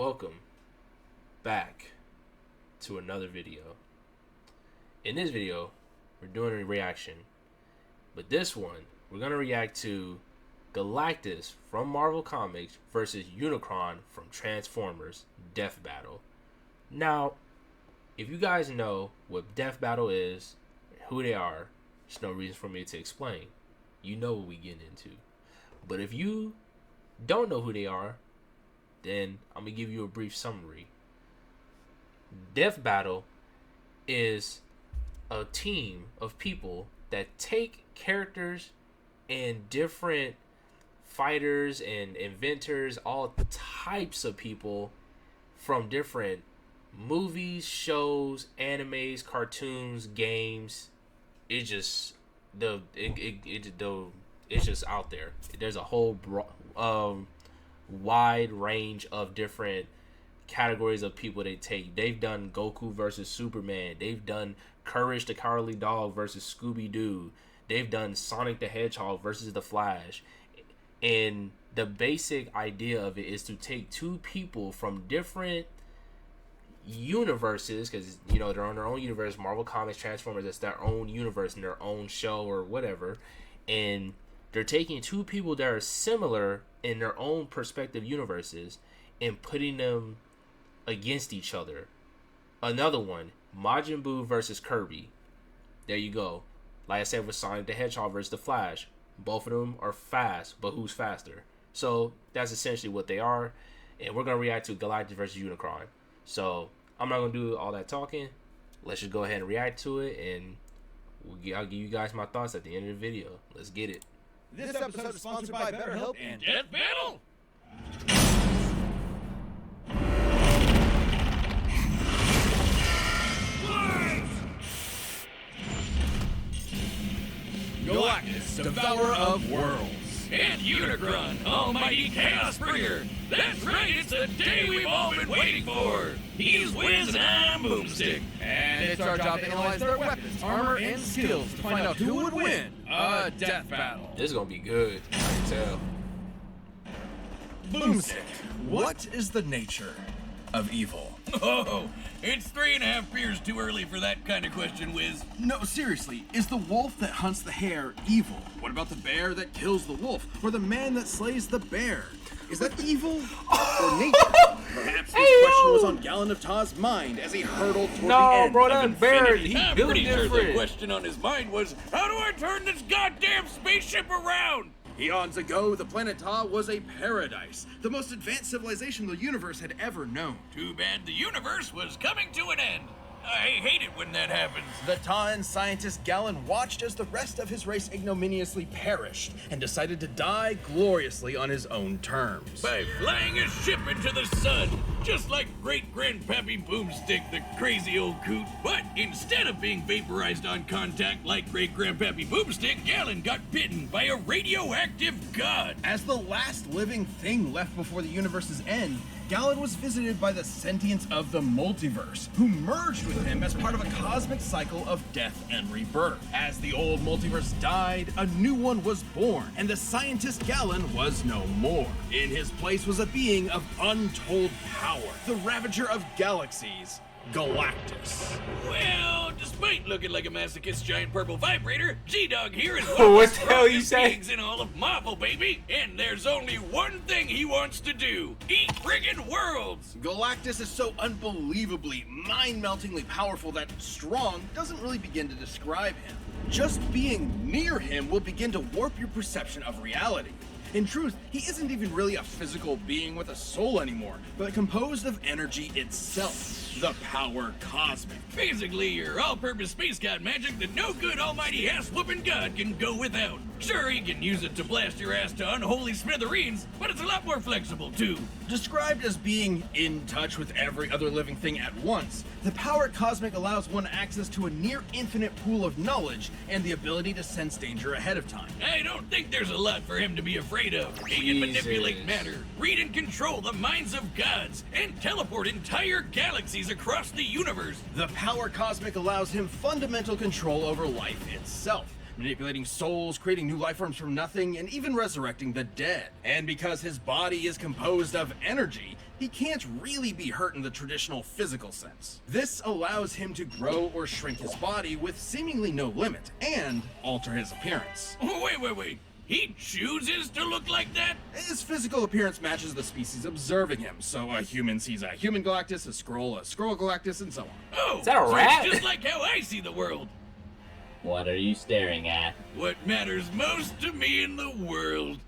welcome back to another video. In this video, we're doing a reaction, but this one, we're going to react to Galactus from Marvel Comics versus Unicron from Transformers Death Battle. Now, if you guys know what Death Battle is, who they are, there's no reason for me to explain. You know what we get into. But if you don't know who they are, then I'm going to give you a brief summary. Death Battle is a team of people that take characters and different fighters and inventors, all types of people from different movies, shows, animes, cartoons, games. It's just it's just out there. There's a whole wide range of different categories of people they take. They've done Goku versus Superman. They've done Courage the Cowardly Dog versus Scooby-Doo. They've done Sonic the Hedgehog versus the Flash. And the basic idea of it is to take two people from different universes, because you know they're on their own universe. Marvel Comics, Transformers, it's their own universe and their own show or whatever, and they're taking two people that are similar in their own perspective universes and putting them against each other. Another one, Majin Buu versus Kirby. There you go. Like I said with Sonic the Hedgehog versus the Flash, both of them are fast, but who's faster? So that's essentially what they are, and we're gonna react to Galactus versus Unicron. So I'm not gonna do all that talking. Let's just go ahead and react to it, and I'll give you guys my thoughts at the end of the video. Let's get it. This episode is sponsored by BetterHelp and Death Battle! Galactus, devourer of worlds. And Unicron, almighty chaos bringer. That's right, it's the day we've all been waiting for. He's Wiz and I'm Boomstick. And it's our job to analyze their weapons, armor, and skills to find out who would win a death battle. This is gonna be good, I can tell. Boomstick, what is the nature of evil? Oh, it's 3.5 beers too early for that kind of question, Wiz. No, seriously, is the wolf that hunts the hare evil? What about the bear that kills the wolf? Or the man that slays the bear? Is that evil or nature? Perhaps this question was on Gallon of Ta's mind as he hurtled toward the end bro, of that infinity. bear, I'm built pretty sure the different. question on his mind was, how do I turn this goddamn spaceship around? Eons ago, the planet Ta was a paradise, the most advanced civilization the universe had ever known. Too bad the universe was coming to an end. I hate it when that happens. The Ta'an scientist Gallon watched as the rest of his race ignominiously perished and decided to die gloriously on his own terms. By flying a ship into the sun, just like great-grandpappy Boomstick, the crazy old coot. But instead of being vaporized on contact like great-grandpappy Boomstick, Gallon got bitten by a radioactive god. As the last living thing left before the universe's end, Gallon was visited by the sentience of the multiverse, who merged with him as part of a cosmic cycle of death and rebirth. As the old multiverse died, a new one was born, and the scientist Gallon was no more. In his place was a being of untold power, the ravager of galaxies, Galactus. Well, despite looking like a masochist giant purple vibrator, G-Dog here is What the hell you say? pigs in all of Marvel, baby. And there's only one thing he wants to do: eat friggin' worlds. Galactus is so unbelievably, mind-meltingly powerful that strong doesn't really begin to describe him. Just being near him will begin to warp your perception of reality. In truth, he isn't even really a physical being with a soul anymore, but composed of energy itself. The power cosmic. Basically, your all-purpose space god magic that no good almighty ass-whooping god can go without. Sure, he can use it to blast your ass to unholy smithereens, but it's a lot more flexible, too. Described as being in touch with every other living thing at once, the power cosmic allows one access to a near-infinite pool of knowledge and the ability to sense danger ahead of time. I don't think there's a lot for him to be afraid of. He can manipulate matter, read and control the minds of gods, and teleport entire galaxies across the universe. The power cosmic allows him fundamental control over life itself, manipulating souls, creating new life forms from nothing, and even resurrecting the dead. And because his body is composed of energy, he can't really be hurt in the traditional physical sense. This allows him to grow or shrink his body with seemingly no limit, and alter his appearance. Wait. He chooses to look like that? His physical appearance matches the species observing him, so a human sees a human Galactus, a Skrull Galactus, and so on. Oh, Is that a so rat? it's just like how I see the world. What are you staring at? What matters most to me in the world.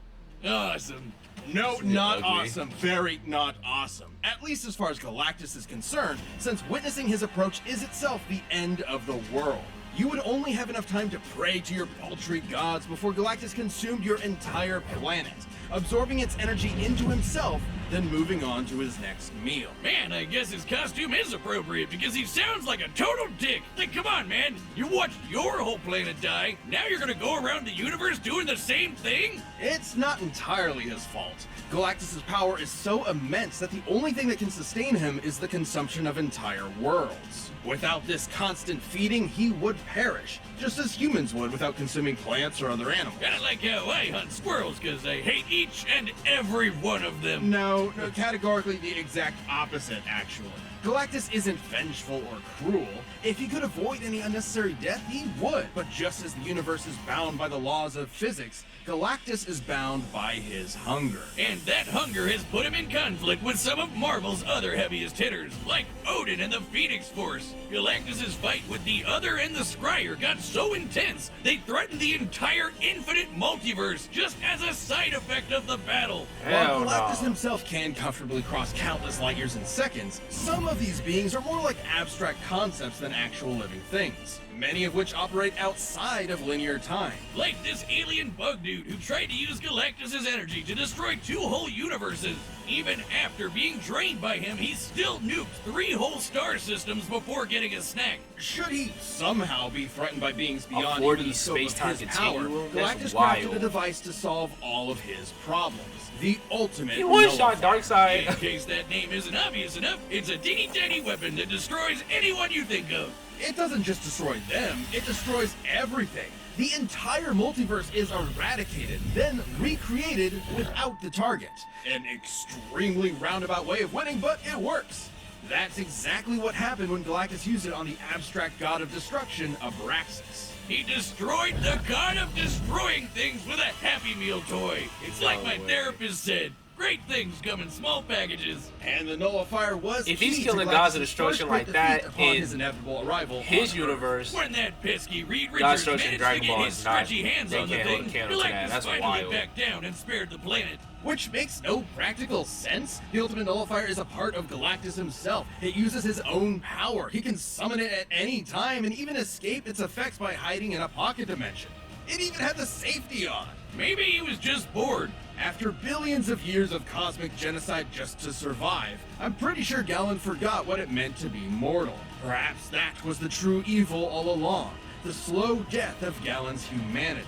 Awesome. No, not ugly. awesome. Very not awesome. At least as far as Galactus is concerned, since witnessing his approach is itself the end of the world. You would only have enough time to pray to your paltry gods before Galactus consumed your entire planet, absorbing its energy into himself, then moving on to his next meal. Man, I guess his costume is appropriate because he sounds like a total dick. Like, come on, man. You watched your whole planet die. Now you're gonna go around the universe doing the same thing? It's not entirely his fault. Galactus's power is so immense that the only thing that can sustain him is the consumption of entire worlds. Without this constant feeding, he would perish, just as humans would without consuming plants or other animals. Kinda like how I hunt squirrels because I hate each and every one of them. No, categorically the exact opposite, actually. Galactus isn't vengeful or cruel. If he could avoid any unnecessary death, he would. But just as the universe is bound by the laws of physics, Galactus is bound by his hunger. And that hunger has put him in conflict with some of Marvel's other heaviest hitters, like Odin and the Phoenix Force. Galactus's fight with the Other and the Scryer got so intense, they threatened the entire infinite multiverse just as a side effect of the battle. Hell While Galactus no. himself can comfortably cross countless light years in seconds, some of these beings are more like abstract concepts than actual living things, many of which operate outside of linear time. Like this alien bug dude who tried to use Galactus's energy to destroy 2 whole universes. Even after being drained by him, he still nuked 3 whole star systems before getting a snack. Should he somehow be threatened by beings beyond 40 even the scope of space-time his power, continuum? Galactus That's crafted wild. a device to solve all of his problems. The ultimate He one-shot nullifier. In Darkseid. case that name isn't obvious enough, it's a teeny-tiny weapon that destroys anyone you think of. It doesn't just destroy them, it destroys everything. The entire multiverse is eradicated, then recreated without the target. An extremely roundabout way of winning, but it works. That's exactly what happened when Galactus used it on the abstract god of destruction, Abraxas. He destroyed the god of destroying things with a Happy Meal toy. It's like my therapist said, great things come in small packages. And the nullifier was If key he's to killing gods of Galactus' destruction first like great that defeat upon in his inevitable arrival his on Earth. universe, When that pesky Reed God's Richards Destruction managed Dragon to get Ball his is not- stretchy hands they on the can't hold thing, a candle to that. Galactus That's finally wild. backed down and spared the planet. Which makes no practical sense. The ultimate nullifier is a part of Galactus himself. It uses his own power. He can summon it at any time and even escape its effects by hiding in a pocket dimension. It even had the safety on. Maybe he was just bored. After billions of years of cosmic genocide just to survive, I'm pretty sure Galen forgot what it meant to be mortal. Perhaps that was the true evil all along, the slow death of Galen's humanity.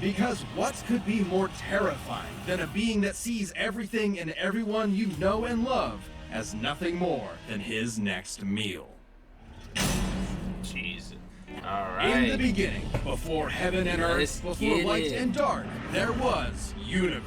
Because what could be more terrifying than a being that sees everything and everyone you know and love as nothing more than his next meal? Jesus. In the Alright. beginning, before heaven and Let's earth, before get light it. and dark, there was Unicron.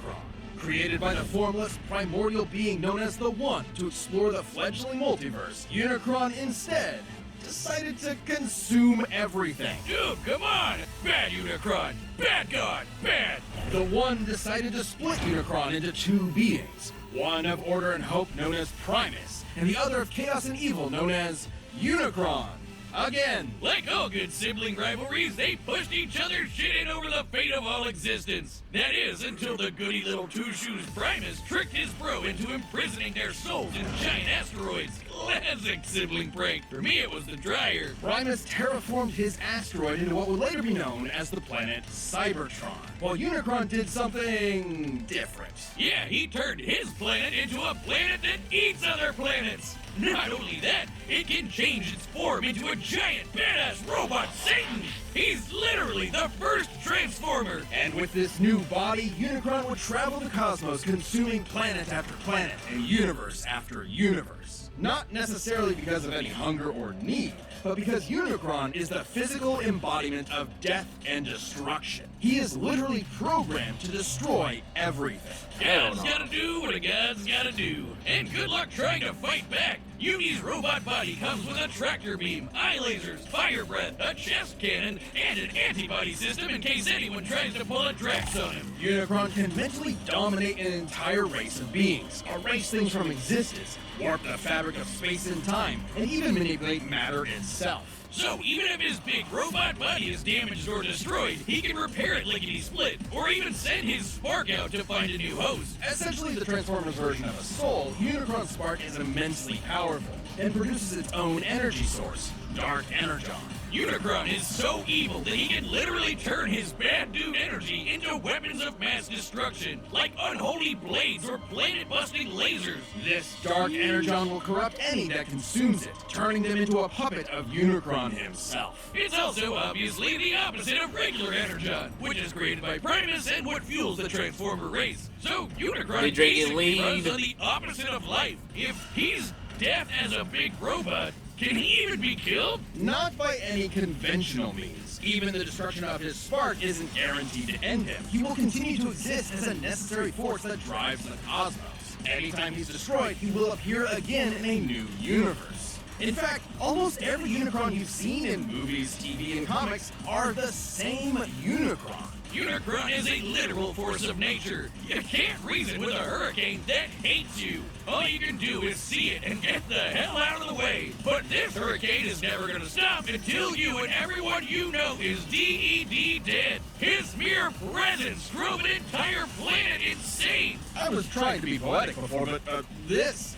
Created by the formless, primordial being known as the One to explore the fledgling multiverse, Unicron instead decided to consume everything. Dude, come on! Bad Unicron! Bad God! Bad! The One decided to split Unicron into 2 beings, one of order and hope known as Primus, and the other of chaos and evil known as Unicron. Again. Like all good sibling rivalries, they pushed each other's shit in over the fate of all existence. That is, until the goody little two-shoes Primus tricked his bro into imprisoning their souls in giant asteroids. Classic sibling prank. For me, it was the dryer. Primus terraformed his asteroid into what would later be known as the planet Cybertron, while Unicron did something different. Yeah, he turned his planet into a planet that eats other planets. Not only that, it can change its form into a giant badass robot Satan. He's literally the first Transformer! And with this new body, Unicron would travel the cosmos, consuming planet after planet and universe after universe. Not necessarily because of any hunger or need, but because Unicron is the physical embodiment of death and destruction. He is literally programmed to destroy everything. God's gotta do what a God's gotta do. And good luck trying to fight back. Uni's robot body comes with a tractor beam, eye lasers, fire breath, a chest cannon, and an antibody system in case anyone tries to pull a Drax on him. Unicron can mentally dominate an entire race of beings, erase things from existence, warp the fabric of space and time, and even manipulate matter itself. So even if his big robot body is damaged or destroyed, he can repair it lickety-split, or even send his spark out to find a new host. Essentially the Transformers version of a soul, Unicron's spark is immensely powerful and produces its own energy source, Dark Energon. Unicron is so evil that he can literally turn his bad dude energy into weapons of mass destruction, like unholy blades or planet-busting lasers. This Dark Energon will corrupt any that consumes it, turning them into a puppet of Unicron himself. It's also obviously the opposite of regular Energon, which is created by Primus and what fuels the Transformer race. So Unicron basically runs on the opposite of life. If he's death as a big robot, can he even be killed? Not by any conventional means. Even the destruction of his spark isn't guaranteed to end him. He will continue to exist as a necessary force that drives the cosmos. Anytime he's destroyed, he will appear again in a new universe. In fact, almost every Unicron you've seen in movies, TV, and comics are the same Unicron. Unicron is a literal force of nature. You can't reason with a hurricane that hates you. All you can do is see it and get the hell out of the way. But this hurricane is never gonna stop until you and everyone you know is DED dead. His mere presence drove an entire planet insane. I was trying to be poetic before, but this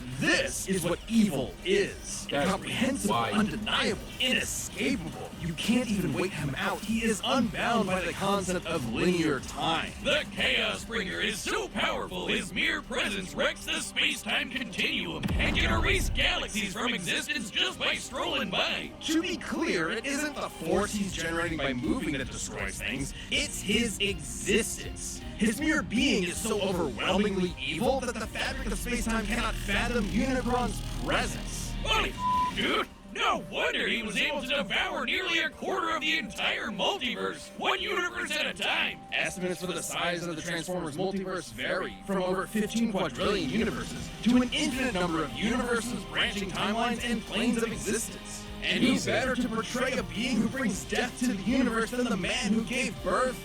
is what evil is. Incomprehensible, undeniable, inescapable. You can't even wait him out. He is unbound by the concept of linear time. The Chaos Bringer is so powerful, his mere presence wrecks the space-time continuum and can erase galaxies from existence just by strolling by. To be clear, it isn't the force he's generating by moving that destroys things. It's his existence. His mere being is so overwhelmingly evil that the fabric of space-time cannot fathom Unicron's presence. Holy dude! No wonder he was able to devour nearly a quarter of the entire multiverse, one universe at a time. Estimates for the size of the Transformers multiverse vary, from over 15 quadrillion universes to an infinite number of universes, branching timelines, and planes of existence. And who better to portray a being who brings death to the universe than the man who gave birth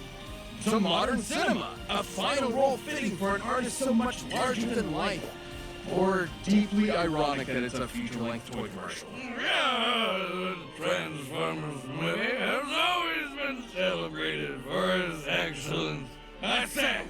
to modern cinema? A final role fitting for an artist so much larger than life. Or deeply ironic that it's a feature-length toy commercial. The Transformers movie has always been celebrated for its excellence. I say.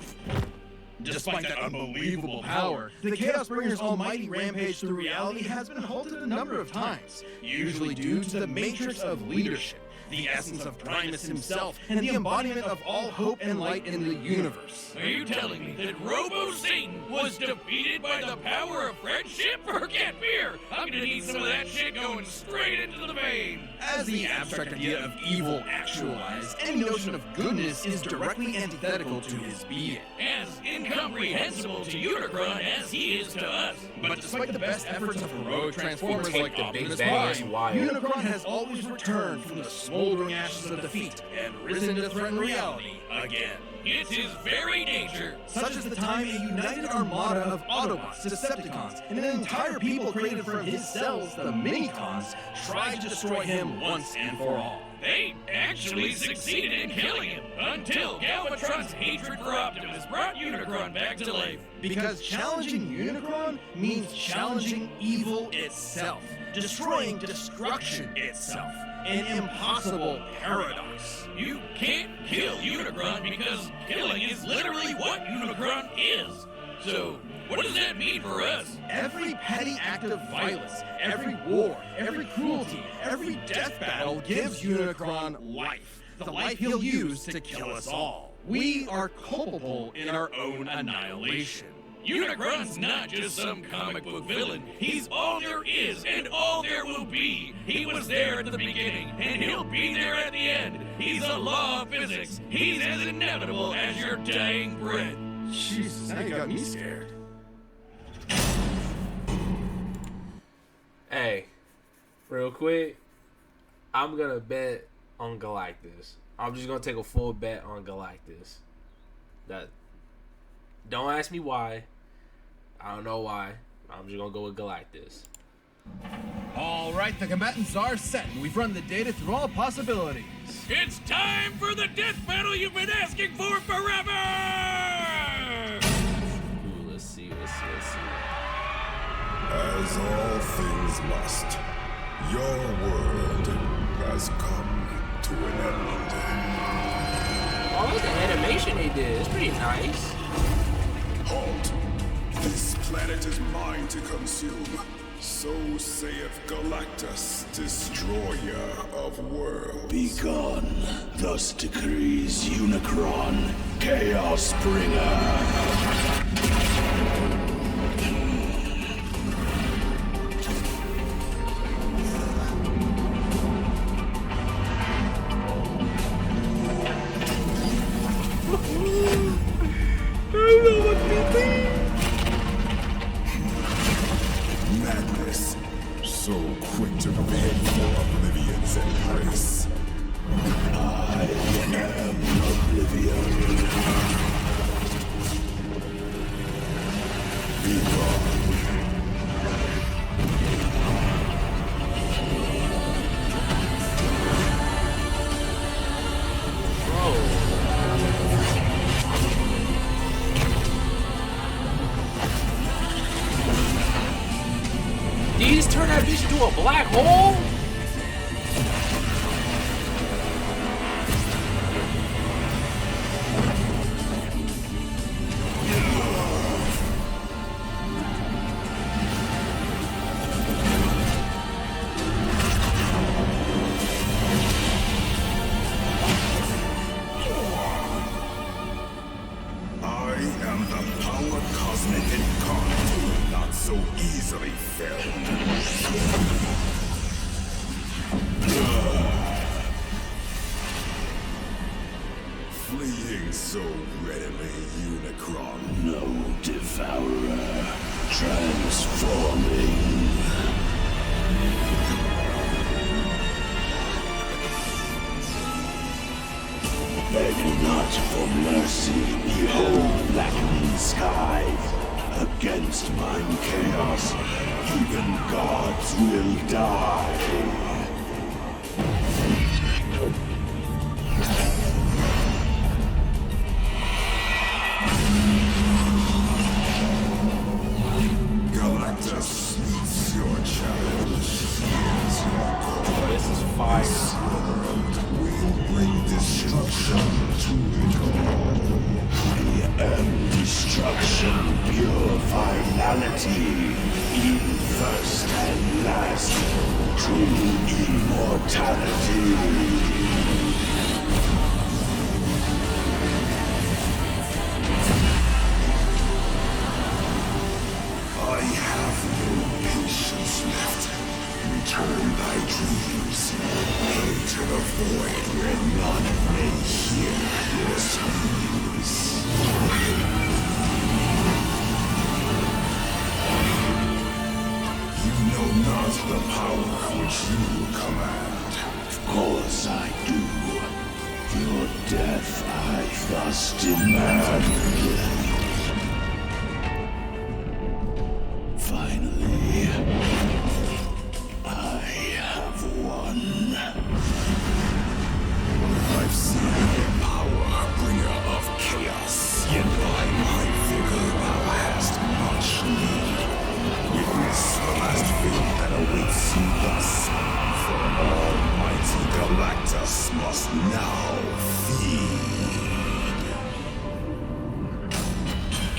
Despite that unbelievable power, the Chaos Bringer's almighty rampage through reality has been halted a number of times, usually due to the matrix of leadership, the essence of Primus himself, and the embodiment of all hope and light in the universe. Are you telling me that Robo-Satan was defeated by the power of friendship? Forget beer! I'm gonna need some of that shit going straight into the vein! As the abstract idea of evil actualized, any notion of goodness is directly antithetical to his being. As incomprehensible to Unicron as he is to us. But despite the best efforts of heroic Transformers like the Big Optimus Bang Prime, Wild. Unicron has always returned from the smoldering ashes of defeat and risen to threaten reality again. It's his very nature. Such as the time a united armada of Autobots, Decepticons, and an entire people created from his cells, the Minicons, tried to destroy him once and for all. They actually succeeded in killing him, until Galvatron's hatred for Optimus brought Unicron back to life. Because challenging Unicron means challenging evil itself, destroying destruction itself. An impossible paradox. You can't kill Unicron because killing is literally what Unicron is. So, what does that mean for us? Every petty act of violence, every war, every cruelty, every death battle gives Unicron life. The life he'll use to kill us all. We are culpable in our own annihilation. Unicron's not just some comic book villain. He's all there is and all there will be. He was there at the beginning, and he'll be there at the end. He's a law of physics. He's as inevitable as your dying breath. Jesus, now you got me scared. Hey, real quick, I'm gonna bet on Galactus. I'm just gonna take a full bet on Galactus. That. Don't ask me why. I don't know why. I'm just gonna go with Galactus. All right, the combatants are set, and we've run the data through all possibilities. It's time for the death battle you've been asking for forever! Ooh, let's see. As all things must, your world has come to an end. Oh, look at the animation they did. It's pretty nice. Halt! This planet is mine to consume. So saith Galactus, destroyer of worlds. Begone, thus decrees Unicron, Chaos Bringer. Madness, so quick to beg for Oblivion's embrace. I am Oblivion. Begone. Did he just turn that bitch into a black hole? I am the power cosmic incarnate, not so easily felled. Fleeing so readily, Unicron. No devourer, transforming. Beg not for mercy, behold blackening skies. Against mine chaos, even gods will die. Galactus meets your challenge. Here's your call. This is fire. We'll bring destruction to it all. I am destruction, pure finality, in first and last, true immortality. I have no patience left. Return thy dreams. Head to the void where none may hear your screams. You know not the power which you command. Of course I do. Your death I thus demand. Finally, I have won. I've seen your power, bringer of chaos. Yet by my vigor thou hast much need. Witness the last fate that awaits you thus. For almighty Galactus must now feed.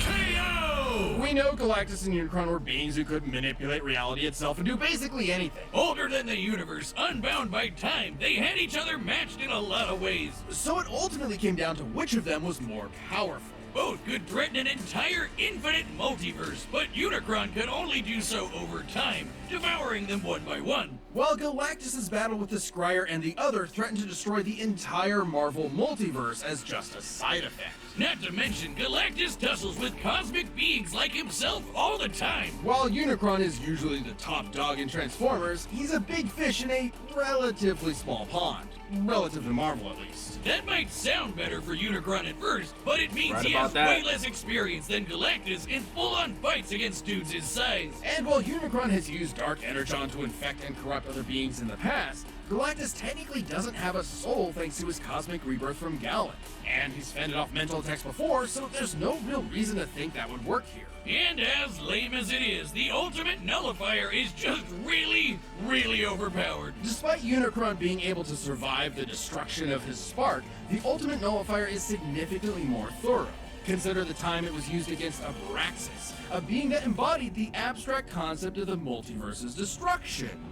KO! We know Galactus and Unicron were beings who could manipulate reality itself and do basically anything. Older than the universe, unbound by time, they had each other matched in a lot of ways. So it ultimately came down to which of them was more powerful. Both could threaten an entire infinite multiverse, but Unicron could only do so over time, devouring them one by one. While Galactus' battle with the Scryer and the other threatened to destroy the entire Marvel multiverse as just a side effect. Not to mention, Galactus tussles with cosmic beings like himself all the time. While Unicron is usually the top dog in Transformers, he's a big fish in a relatively small pond. Relative to Marvel, at least. That might sound better for Unicron at first, but it means Right he about has that. way less experience than Galactus in full-on fights against dudes his size. And while Unicron has used Dark Energon to infect and corrupt other beings in the past, Galactus technically doesn't have a soul thanks to his cosmic rebirth from Galen. And he's fended off mental attacks before, so there's no real reason to think that would work here. And as lame as it is, the ultimate nullifier is just really, really overpowered. Despite Unicron being able to survive the destruction of his spark, the ultimate nullifier is significantly more thorough. Consider the time it was used against Abraxas, a being that embodied the abstract concept of the multiverse's destruction.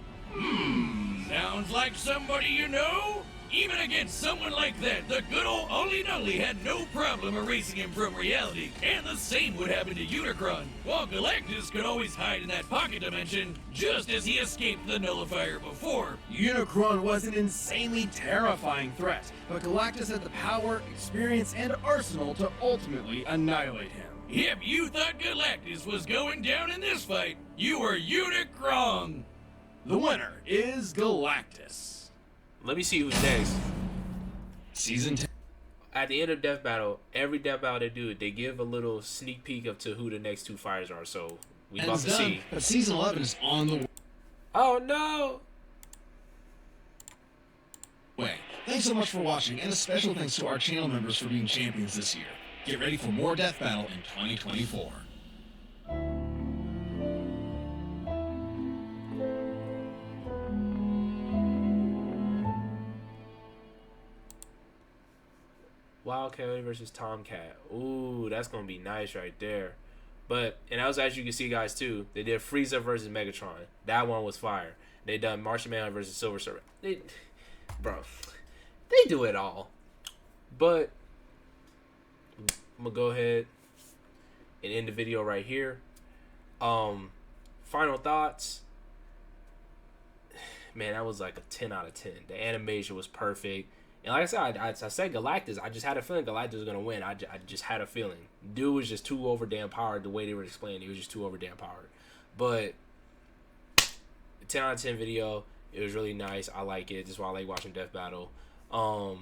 Sounds like somebody you know? Even against someone like that, the good old Ollie Nully had no problem erasing him from reality. And the same would happen to Unicron, while Galactus could always hide in that pocket dimension, just as he escaped the nullifier before. Unicron was an insanely terrifying threat, but Galactus had the power, experience, and arsenal to ultimately annihilate him. If you thought Galactus was going down in this fight, you were Unicron. The winner is Galactus. Let me see who's next. Season 10. At the end of Death Battle, every Death Battle they do, they give a little sneak peek of to who the next two fighters are. So we about to see. But season 11 is on the Oh no! way. Thanks so much for watching, and a special thanks to our channel members for being champions this year. Get ready for more Death Battle in 2024. Wildcat versus Tomcat. Ooh, that's gonna be nice right there. But and that was, as you can see, guys, too. They did Frieza versus Megatron. That one was fire. They done Martian Manhunter versus Silver Surfer. They do it all. But I'm gonna go ahead and end the video right here. Final thoughts. Man, that was like a 10 out of 10. The animation was perfect. And like I said Galactus. I just had a feeling Galactus was going to win. I just had a feeling. Dude was just too over damn powered the way they were explaining. He was just too over damn powered. But 10 out of 10 video. It was really nice. I like it. That's why I like watching Death Battle. I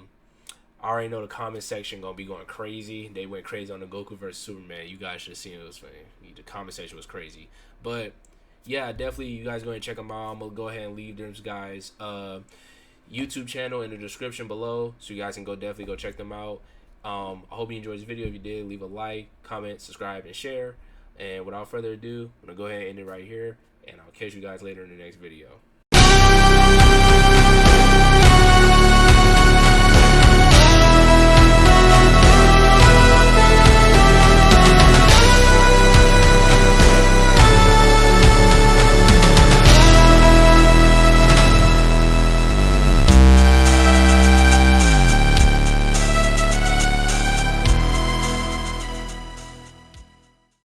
already know the comment section going to be going crazy. They went crazy on the Goku versus Superman. You guys should have seen it. It was funny. The comment section was crazy. But yeah, definitely you guys go ahead and check them out. I'm going to go ahead and leave those guys YouTube channel in the description below, so you guys can definitely go check them out. I hope you enjoyed this video. If you did, leave a like, comment, subscribe, and share. And without further ado, I'm gonna go ahead and end it right here, and I'll catch you guys later in the next video.